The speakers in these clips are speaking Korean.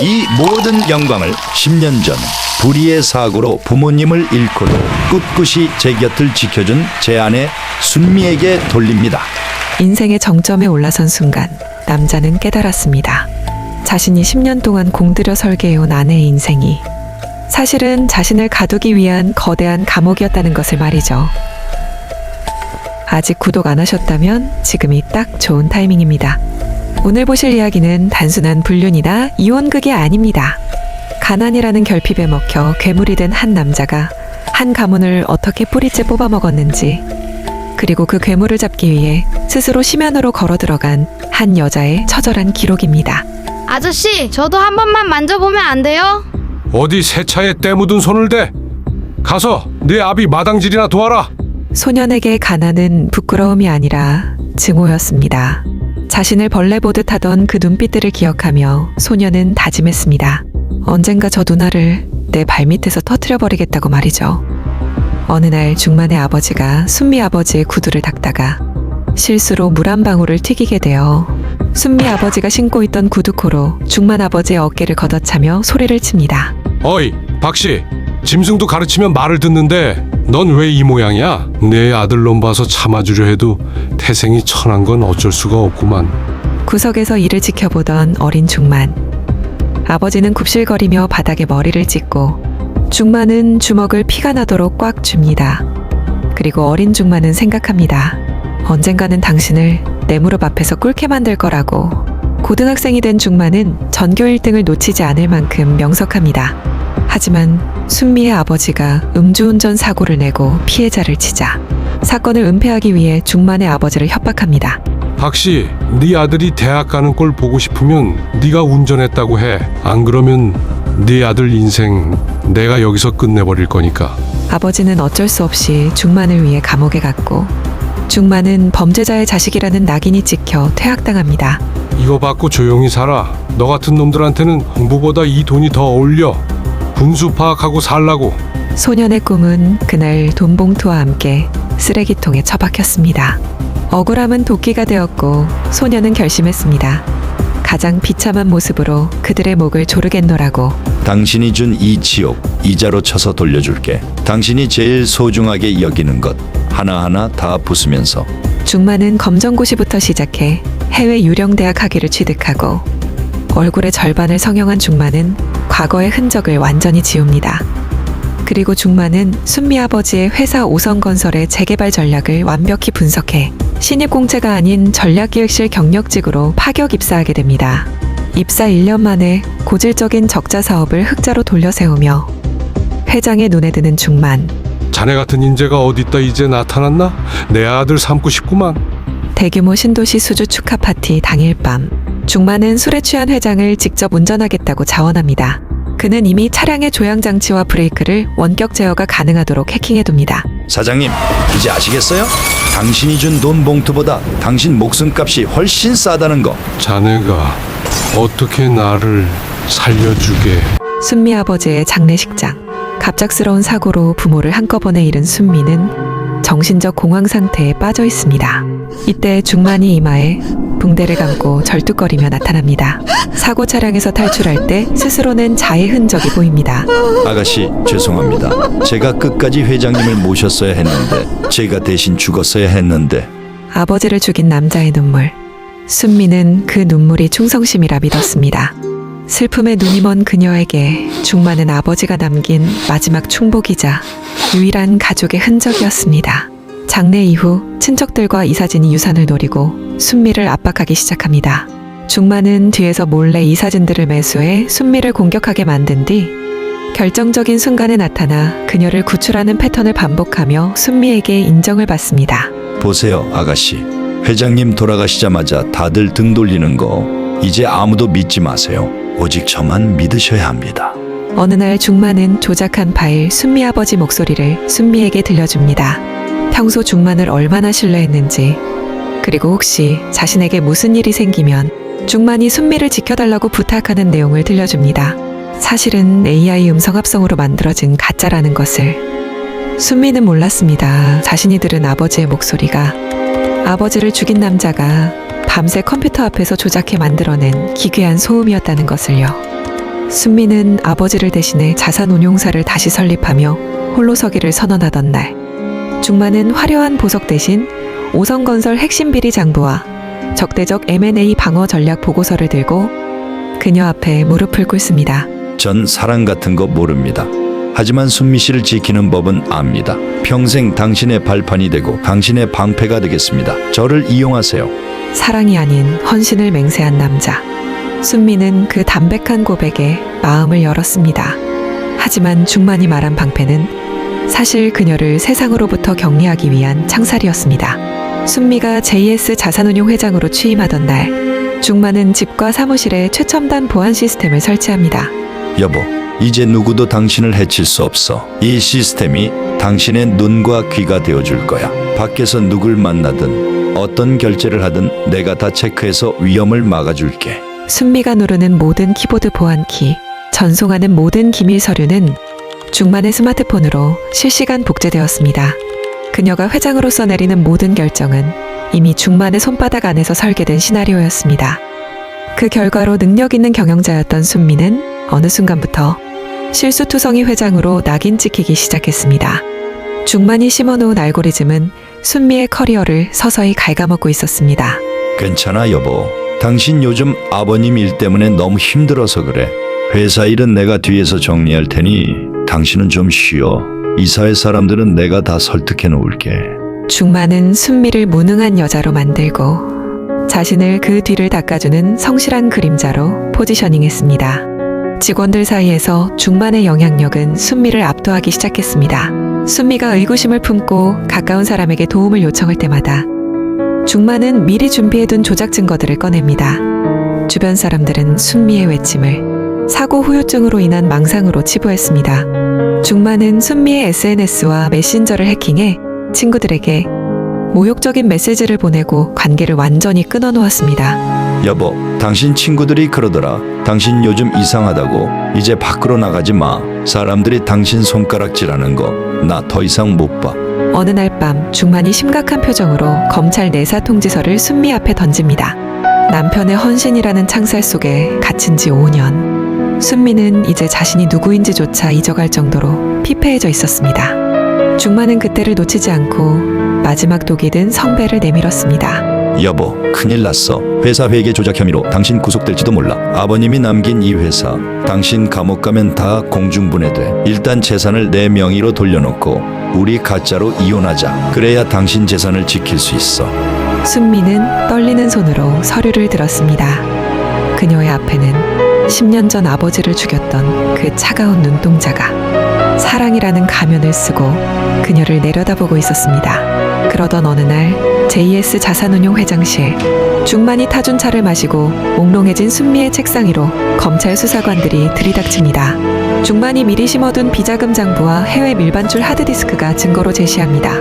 이 모든 영광을 10년 전 불의의 사고로 부모님을 잃고도 꿋꿋이 제 곁을 지켜준 제 아내 순미에게 돌립니다. 인생의 정점에 올라선 순간 남자는 깨달았습니다. 자신이 10년 동안 공들여 설계해온 아내의 인생이 사실은 자신을 가두기 위한 거대한 감옥이었다는 것을 말이죠. 아직 구독 안 하셨다면 지금이 딱 좋은 타이밍입니다. 오늘 보실 이야기는 단순한 불륜이나 이혼극이 아닙니다. 가난이라는 결핍에 먹혀 괴물이 된 한 남자가 한 가문을 어떻게 뿌리째 뽑아먹었는지, 그리고 그 괴물을 잡기 위해 스스로 심연으로 걸어 들어간 한 여자의 처절한 기록입니다. 아저씨, 저도 한 번만 만져보면 안 돼요? 어디 세차에 때 묻은 손을 대. 가서 네 아비 마당질이나 도와라. 소년에게 가난은 부끄러움이 아니라 증오였습니다. 자신을 벌레 보듯 하던 그 눈빛들을 기억하며 소년은 다짐했습니다. 언젠가 저 누나를 내 발밑에서 터뜨려버리겠다고 말이죠. 어느 날 중만의 아버지가 순미 아버지의 구두를 닦다가 실수로 물 한 방울을 튀기게 되어 순미 아버지가 신고 있던 구두코로 중만 아버지의 어깨를 걷어차며 소리를 칩니다. 어이, 박씨. 짐승도 가르치면 말을 듣는데 넌 왜 이 모양이야? 내 아들놈 봐서 참아주려 해도 태생이 천한 건 어쩔 수가 없구만. 구석에서 이를 지켜보던 어린 중만. 아버지는 굽실거리며 바닥에 머리를 찍고 중만은 주먹을 피가 나도록 꽉 줍니다. 그리고 어린 중만은 생각합니다. 언젠가는 당신을 내 무릎 앞에서 꿇게 만들 거라고. 고등학생이 된 중만은 전교 1등을 놓치지 않을 만큼 명석합니다. 하지만 순미의 아버지가 음주운전 사고를 내고 피해자를 치자 사건을 은폐하기 위해 중만의 아버지를 협박합니다. 박씨, 네 아들이 대학 가는 꼴 보고 싶으면 네가 운전했다고 해. 안 그러면 네 아들 인생 내가 여기서 끝내버릴 거니까. 아버지는 어쩔 수 없이 중만을 위해 감옥에 갔고 중만은 범죄자의 자식이라는 낙인이 찍혀 퇴학당합니다. 이거 받고 조용히 살아. 너 같은 놈들한테는 공부보다 이 돈이 더 어울려. 분수 파악하고 살라고. 소년의 꿈은 그날 돈봉투와 함께 쓰레기통에 처박혔습니다. 억울함은 도끼가 되었고 소년은 결심했습니다. 가장 비참한 모습으로 그들의 목을 조르겠노라고. 당신이 준 이 지옥 이자로 쳐서 돌려줄게. 당신이 제일 소중하게 여기는 것 하나하나 다 부수면서. 중만은 검정고시부터 시작해 해외 유령 대학 학위를 취득하고 얼굴의 절반을 성형한 중만은 과거의 흔적을 완전히 지웁니다. 그리고 중만은 순미 아버지의 회사 5성건설의 재개발 전략을 완벽히 분석해 신입공채가 아닌 전략기획실 경력직으로 파격 입사하게 됩니다. 입사 1년 만에 고질적인 적자 사업을 흑자로 돌려세우며 회장의 눈에 드는 중만. 자네 같은 인재가 어딨다 이제 나타났나? 내 아들 삼고 싶구만. 대규모 신도시 수주 축하 파티 당일 밤, 중만은 술에 취한 회장을 직접 운전하겠다고 자원합니다. 그는 이미 차량의 조향장치와 브레이크를 원격 제어가 가능하도록 해킹해둡니다. 사장님, 이제 아시겠어요? 당신이 준 돈 봉투보다 당신 목숨값이 훨씬 싸다는 거. 자네가 어떻게 나를 살려주게. 순미 아버지의 장례식장. 갑작스러운 사고로 부모를 한꺼번에 잃은 순미는 정신적 공황 상태에 빠져 있습니다. 이때 중만이 이마에 붕대를 감고 절뚝거리며 나타납니다. 사고 차량에서 탈출할 때 스스로는 자해 흔적이 보입니다. 아가씨, 죄송합니다. 제가 끝까지 회장님을 모셨어야 했는데, 제가 대신 죽었어야 했는데. 아버지를 죽인 남자의 눈물. 순미는 그 눈물이 충성심이라 믿었습니다. 슬픔에 눈이 먼 그녀에게 중만은 아버지가 남긴 마지막 충복이자 유일한 가족의 흔적이었습니다. 장례 이후 친척들과 이사진이 유산을 노리고 순미를 압박하기 시작합니다. 중만은 뒤에서 몰래 이 사진들을 매수해 순미를 공격하게 만든 뒤 결정적인 순간에 나타나 그녀를 구출하는 패턴을 반복하며 순미에게 인정을 받습니다. 보세요, 아가씨. 회장님 돌아가시자마자 다들 등 돌리는 거 이제 아무도 믿지 마세요. 오직 저만 믿으셔야 합니다. 어느 날 중만은 조작한 파일 순미 아버지 목소리를 순미에게 들려줍니다. 평소 중만을 얼마나 신뢰했는지, 그리고 혹시 자신에게 무슨 일이 생기면 중만이 순미를 지켜달라고 부탁하는 내용을 들려줍니다. 사실은 AI 음성 합성으로 만들어진 가짜라는 것을. 순미는 몰랐습니다. 자신이 들은 아버지의 목소리가 아버지를 죽인 남자가 밤새 컴퓨터 앞에서 조작해 만들어낸 기괴한 소음이었다는 것을요. 순미는 아버지를 대신해 자산운용사를 다시 설립하며 홀로 서기를 선언하던 날, 중마는 화려한 보석 대신 오성건설 핵심 비리 장부와 적대적 M&A 방어 전략 보고서를 들고 그녀 앞에 무릎을 꿇습니다. 전 사랑 같은 거 모릅니다. 하지만 순미 씨를 지키는 법은 압니다. 평생 당신의 발판이 되고 당신의 방패가 되겠습니다. 저를 이용하세요. 사랑이 아닌 헌신을 맹세한 남자. 순미는 그 담백한 고백에 마음을 열었습니다. 하지만 중만이 말한 방패는 사실 그녀를 세상으로부터 격리하기 위한 창살이었습니다. 순미가 JS 자산운용 회장으로 취임하던 날, 중만은 집과 사무실에 최첨단 보안 시스템을 설치합니다. 여보, 이제 누구도 당신을 해칠 수 없어. 이 시스템이 당신의 눈과 귀가 되어줄 거야. 밖에서 누굴 만나든 어떤 결제를 하든 내가 다 체크해서 위험을 막아줄게. 순미가 누르는 모든 키보드 보안키, 전송하는 모든 기밀 서류는 중만의 스마트폰으로 실시간 복제되었습니다. 그녀가 회장으로서 내리는 모든 결정은 이미 중만의 손바닥 안에서 설계된 시나리오였습니다. 그 결과로 능력 있는 경영자였던 순미는 어느 순간부터 실수투성이 회장으로 낙인 찍히기 시작했습니다. 중만이 심어놓은 알고리즘은 순미의 커리어를 서서히 갉아먹고 있었습니다. 괜찮아 여보. 당신 요즘 아버님 일 때문에 너무 힘들어서 그래. 회사 일은 내가 뒤에서 정리할 테니 당신은 좀 쉬어. 이사회 사람들은 내가 다 설득해 놓을게. 중만은 순미를 무능한 여자로 만들고 자신을 그 뒤를 닦아주는 성실한 그림자로 포지셔닝했습니다. 직원들 사이에서 중만의 영향력은 순미를 압도하기 시작했습니다. 순미가 의구심을 품고 가까운 사람에게 도움을 요청할 때마다 중만은 미리 준비해둔 조작 증거들을 꺼냅니다. 주변 사람들은 순미의 외침을 사고 후유증으로 인한 망상으로 치부했습니다. 중만은 순미의 SNS와 메신저를 해킹해 친구들에게 모욕적인 메시지를 보내고 관계를 완전히 끊어놓았습니다. 여보, 당신 친구들이 그러더라. 당신 요즘 이상하다고. 이제 밖으로 나가지 마. 사람들이 당신 손가락질하는 거 나 더 이상 못 봐. 어느 날 밤 중만이 심각한 표정으로 검찰 내사 통지서를 순미 앞에 던집니다. 남편의 헌신이라는 창살 속에 갇힌 지 5년. 순미는 이제 자신이 누구인지조차 잊어갈 정도로 피폐해져 있었습니다. 중만은 그때를 놓치지 않고 마지막 독이 든 성배를 내밀었습니다. 여보, 큰일 났어. 회사 회계 조작 혐의로 당신 구속될지도 몰라. 아버님이 남긴 이 회사, 당신 감옥 가면 다 공중분해돼. 일단 재산을 내 명의로 돌려놓고 우리 가짜로 이혼하자. 그래야 당신 재산을 지킬 수 있어. 순미는 떨리는 손으로 서류를 들었습니다. 그녀의 앞에는 10년 전 아버지를 죽였던 그 차가운 눈동자가 사랑이라는 가면을 쓰고 그녀를 내려다보고 있었습니다. 그러던 어느 날 JS 자산운용 회장실, 중만이 타준 차를 마시고 몽롱해진 순미의 책상 위로 검찰 수사관들이 들이닥칩니다. 중만이 미리 심어둔 비자금 장부와 해외 밀반출 하드디스크가 증거로 제시합니다.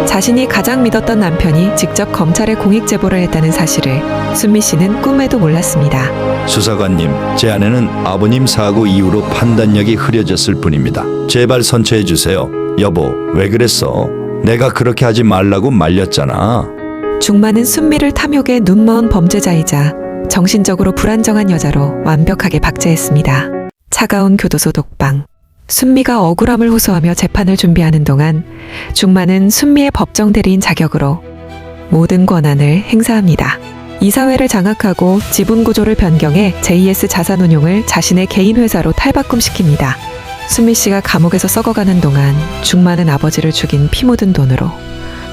자신이 가장 믿었던 남편이 직접 검찰에 공익 제보를 했다는 사실을 순미 씨는 꿈에도 몰랐습니다. 수사관님, 제 아내는 아버님 사고 이후로 판단력이 흐려졌을 뿐입니다. 제발 선처해 주세요. 여보, 왜 그랬어? 내가 그렇게 하지 말라고 말렸잖아. 중만은 순미를 탐욕에 눈먼 범죄자이자 정신적으로 불안정한 여자로 완벽하게 박제했습니다. 차가운 교도소 독방. 순미가 억울함을 호소하며 재판을 준비하는 동안 중만은 순미의 법정 대리인 자격으로 모든 권한을 행사합니다. 이사회를 장악하고 지분 구조를 변경해 JS 자산운용을 자신의 개인 회사로 탈바꿈시킵니다. 순미 씨가 감옥에서 썩어가는 동안 중만은 아버지를 죽인 피 묻은 돈으로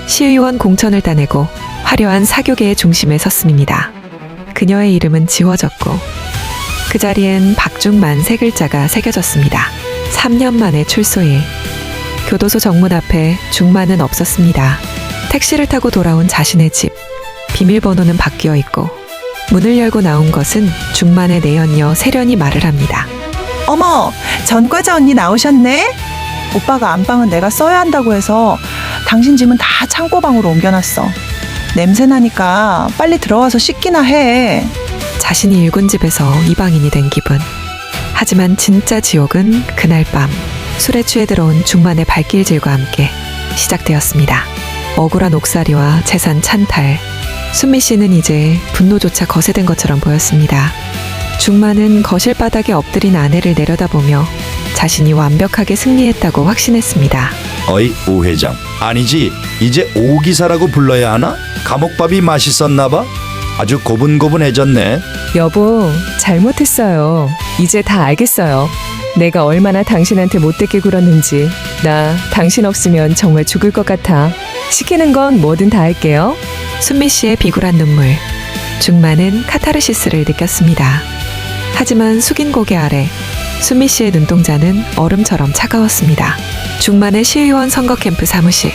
시의원 공천을 따내고 화려한 사교계의 중심에 섰습니다. 그녀의 이름은 지워졌고 그 자리엔 박중만 세 글자가 새겨졌습니다. 3년 만에 출소일. 교도소 정문 앞에 중만은 없었습니다. 택시를 타고 돌아온 자신의 집. 비밀번호는 바뀌어 있고 문을 열고 나온 것은 중만의 내연녀 세련이 말을 합니다. 어머, 전과자 언니 나오셨네? 오빠가 안방은 내가 써야 한다고 해서 당신 짐은 다 창고방으로 옮겨놨어. 냄새 나니까 빨리 들어와서 씻기나 해. 자신이 일군 집에서 이방인이 된 기분. 하지만 진짜 지옥은 그날 밤 술에 취해 들어온 중만의 발길질과 함께 시작되었습니다. 억울한 옥살이와 재산 찬탈. 순미 씨는 이제 분노조차 거세된 것처럼 보였습니다. 중마는 거실 바닥에 엎드린 아내를 내려다보며 자신이 완벽하게 승리했다고 확신했습니다. 어이 오 회장, 아니지, 이제 오 기사라고 불러야 하나? 감옥밥이 맛있었나 봐? 아주 고분고분해졌네. 여보, 잘못했어요. 이제 다 알겠어요. 내가 얼마나 당신한테 못되게 굴었는지. 나 당신 없으면 정말 죽을 것 같아. 시키는 건 뭐든 다 할게요. 순미 씨의 비굴한 눈물. 중마는 카타르시스를 느꼈습니다. 하지만 숙인 고개 아래 순미 씨의 눈동자는 얼음처럼 차가웠습니다. 중만의 시의원 선거 캠프 사무실.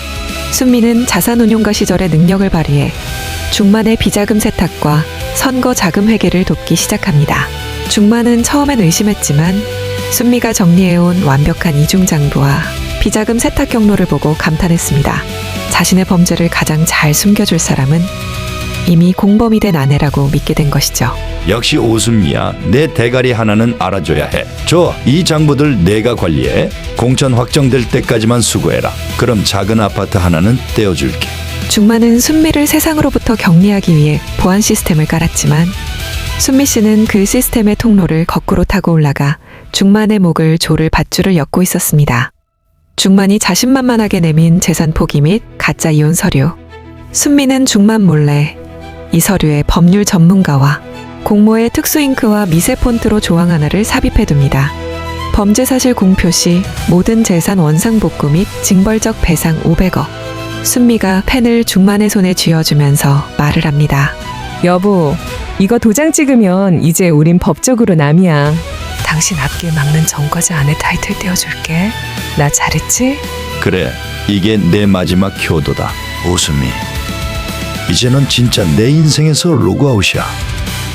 순미는 자산운용가 시절의 능력을 발휘해 중만의 비자금 세탁과 선거 자금 회계를 돕기 시작합니다. 중만은 처음엔 의심했지만 순미가 정리해온 완벽한 이중장부와 비자금 세탁 경로를 보고 감탄했습니다. 자신의 범죄를 가장 잘 숨겨줄 사람은 이미 공범이 된 아내라고 믿게 된 것이죠. 역시 오순미야, 내 대가리 하나는 알아줘야 해. 줘, 이 장부들 내가 관리해. 공천 확정될 때까지만 수고해라. 그럼 작은 아파트 하나는 떼어줄게. 중마는 순미를 세상으로부터 격리하기 위해 보안 시스템을 깔았지만 순미 씨는 그 시스템의 통로를 거꾸로 타고 올라가 중만의 목을 조를 밧줄을 엮고 있었습니다. 중만이 자신만만하게 내민 재산 포기 및 가짜 이혼 서류. 순미는 중만 몰래 이 서류에 법률 전문가와 공모의 특수 잉크와 미세 폰트로 조항 하나를 삽입해둡니다. 범죄 사실 공표 시 모든 재산 원상 복구 및 징벌적 배상 500억. 순미가 펜을 중만의 손에 쥐어주면서 말을 합니다. 여보, 이거 도장 찍으면 이제 우린 법적으로 남이야. 당신 앞길 막는 전과자 아내 타이틀 떼어줄게. 나 잘했지? 그래, 이게 내 마지막 효도다. 오순미, 이제는 진짜 내 인생에서 로그아웃이야.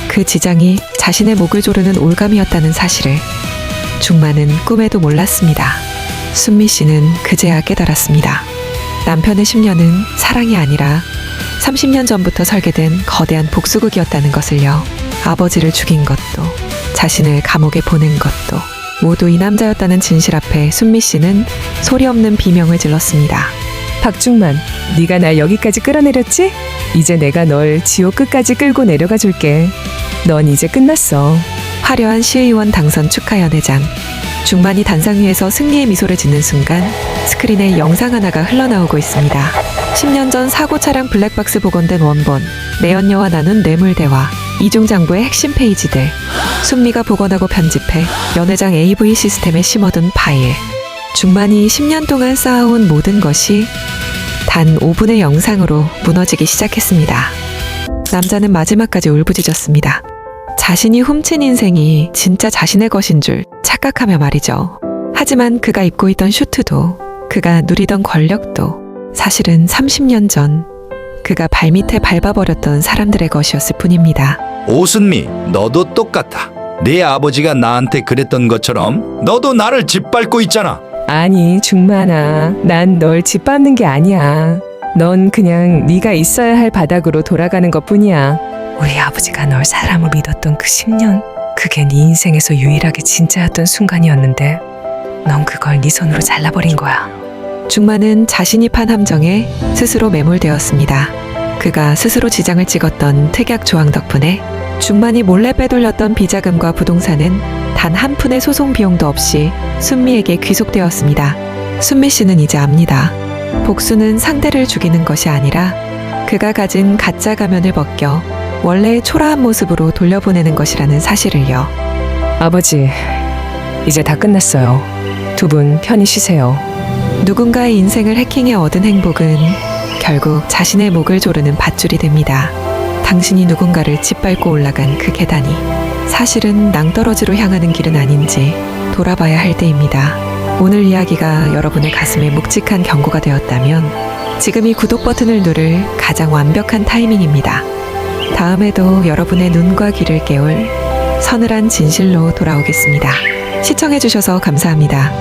그 지장이 자신의 목을 조르는 올감이었다는 사실을 중마는 꿈에도 몰랐습니다. 순미 씨는 그제야 깨달았습니다. 남편의 10년은 사랑이 아니라 30년 전부터 설계된 거대한 복수극이었다는 것을요. 아버지를 죽인 것도, 자신을 감옥에 보낸 것도 모두 이 남자였다는 진실 앞에 순미 씨는 소리 없는 비명을 질렀습니다. 박중만, 네가 날 여기까지 끌어내렸지? 이제 내가 널 지옥 끝까지 끌고 내려가 줄게. 넌 이제 끝났어. 화려한 시의원 당선 축하 연회장. 중만이 단상 위에서 승리의 미소를 짓는 순간 스크린에 영상 하나가 흘러나오고 있습니다. 10년 전 사고 차량 블랙박스 복원된 원본, 내연녀와 나눈 뇌물 대화, 이중장부의 핵심 페이지들, 순미가 복원하고 편집해 연회장 AV 시스템에 심어둔 파일. 중만이 10년 동안 쌓아온 모든 것이 단 5분의 영상으로 무너지기 시작했습니다. 남자는 마지막까지 울부짖었습니다. 자신이 훔친 인생이 진짜 자신의 것인 줄 착각하며 말이죠. 하지만 그가 입고 있던 슈트도, 그가 누리던 권력도 사실은 30년 전 그가 발밑에 밟아버렸던 사람들의 것이었을 뿐입니다. 오순미, 너도 똑같아. 네 아버지가 나한테 그랬던 것처럼 너도 나를 짓밟고 있잖아. 아니, 중만아, 난 널 짓밟는 게 아니야. 넌 그냥 네가 있어야 할 바닥으로 돌아가는 것뿐이야. 우리 아버지가 널 사람으로 믿었던 그 10년, 그게 네 인생에서 유일하게 진짜였던 순간이었는데 넌 그걸 네 손으로 잘라버린 거야. 중만은 자신이 판 함정에 스스로 매몰되었습니다. 그가 스스로 지장을 찍었던 특약 조항 덕분에 중만이 몰래 빼돌렸던 비자금과 부동산은 단 한 푼의 소송 비용도 없이 순미에게 귀속되었습니다. 순미 씨는 이제 압니다. 복수는 상대를 죽이는 것이 아니라 그가 가진 가짜 가면을 벗겨 원래의 초라한 모습으로 돌려보내는 것이라는 사실을요. 아버지, 이제 다 끝났어요. 두 분 편히 쉬세요. 누군가의 인생을 해킹해 얻은 행복은 결국 자신의 목을 조르는 밧줄이 됩니다. 당신이 누군가를 짓밟고 올라간 그 계단이 사실은 낭떠러지로 향하는 길은 아닌지 돌아봐야 할 때입니다. 오늘 이야기가 여러분의 가슴에 묵직한 경고가 되었다면 지금 이 구독 버튼을 누를 가장 완벽한 타이밍입니다. 다음에도 여러분의 눈과 귀를 깨울 서늘한 진실로 돌아오겠습니다. 시청해주셔서 감사합니다.